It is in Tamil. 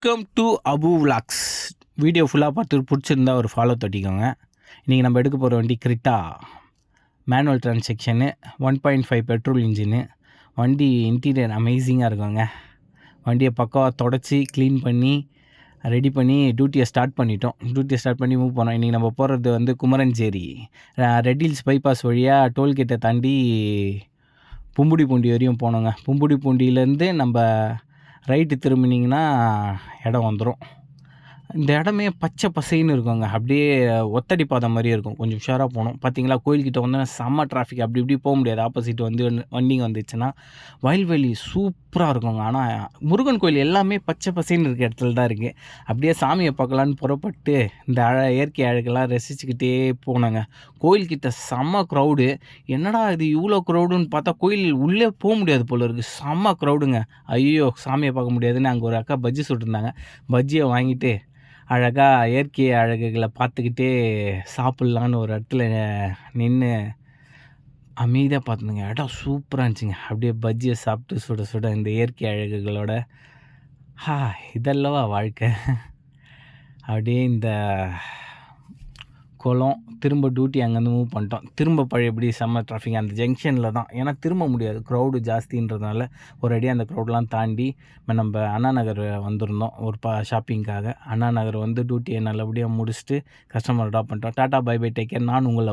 Welcome to Abu vlogs. Video ஃபுல்லாக பார்த்து பிடிச்சிருந்தா ஒரு ஃபாலோ தட்டிக்கோங்க. இன்றைக்கி நம்ம எடுக்க போகிற வண்டி criteria manual transaction 1.5 petrol engine. வண்டி இன்டீரியர் அமேசிங்காக இருக்குங்க. வண்டியை பக்காவாக தொடச்சி க்ளீன் பண்ணி ரெடி பண்ணி டியூட்டியை ஸ்டார்ட் பண்ணி மூவ் பண்ணோம். இன்றைக்கி நம்ம போகிறது வந்து குமரஞ்சேரி ரெட் ஹில்ஸ் பைபாஸ் வழியாக டோல்கேட்டை தாண்டி பும்புடிப்பூண்டி வரையும் போனோங்க. பும்புடிப்பூண்டியிலேருந்து நம்ம ரைட்டு திரும்பினீங்கன்னா இடம் வந்துடும். இந்த இடமே பச்சை பசைன்னு இருக்குங்க. அப்படியே ஒத்தடி பாதை மாதிரியே இருக்கும். கொஞ்சம் உஷாராக போகணும். பார்த்தீங்களா, கோயில்கிட்ட வந்து செம்ம டிராஃபிக். அப்படி இப்படி போக முடியாது. ஆப்போசிட் வந்து வண்டிங்க வந்துச்சுன்னா வயல்வெளி சூப்பராக இருக்குங்க. ஆனால் முருகன் கோயில் எல்லாமே பச்சை பசைன்னு இருக்க இடத்துல தான் இருக்குது. அப்படியே சாமியை பார்க்கலான்னு புறப்பட்டு இந்த இயற்கை அழகெல்லாம் ரசிச்சுக்கிட்டே போனாங்க. கோயில்கிட்ட செம்ம க்ரௌடு. என்னடா இது இவ்வளோ க்ரௌடுன்னு பார்த்தா கோயில் உள்ளே போக முடியாது போல இருக்குது. செம்ம க்ரௌடுங்க. ஐயோ, சாமியை பார்க்க முடியாதுன்னு அங்கே ஒரு அக்கா பஜ்ஜி சுட்டுருந்தாங்க. பஜ்ஜியை வாங்கிட்டு அழகாக இயற்கை அழகுகளை பார்த்துக்கிட்டே சாப்பிட்லான்னு ஒரு இடத்துல நின்று அமைதியாக பார்த்துங்க. இடம் சூப்பராக இருந்துச்சுங்க. அப்படியே பஜ்ஜியை சாப்பிட்டு சுட சுட இந்த இயற்கை அழகுகளோட இதல்லவா வாழ்க்கை. அப்படியே இந்த குளம் திரும்ப டியூட்டி அங்கேருந்து மூவ் பண்ணிட்டோம். திரும்ப பழையபடி செம்ம டிராஃபிக் அந்த ஜங்ஷனில் தான். ஏன்னா திரும்ப முடியாது, க்ரௌடு ஜாஸ்தின்றதுனால. ஒரு அடி அந்த க்ரௌடெலாம் தாண்டி நம்ம அண்ணா நகர் வந்திருந்தோம் ஒரு ஷாப்பிங்காக. அண்ணா நகர் வந்து டியூட்டியை நல்லபடியாக முடிச்சுட்டு கஸ்டமர் ட்ராப் பண்ணிட்டோம். Tata bye bye, take care. நான் உங்களை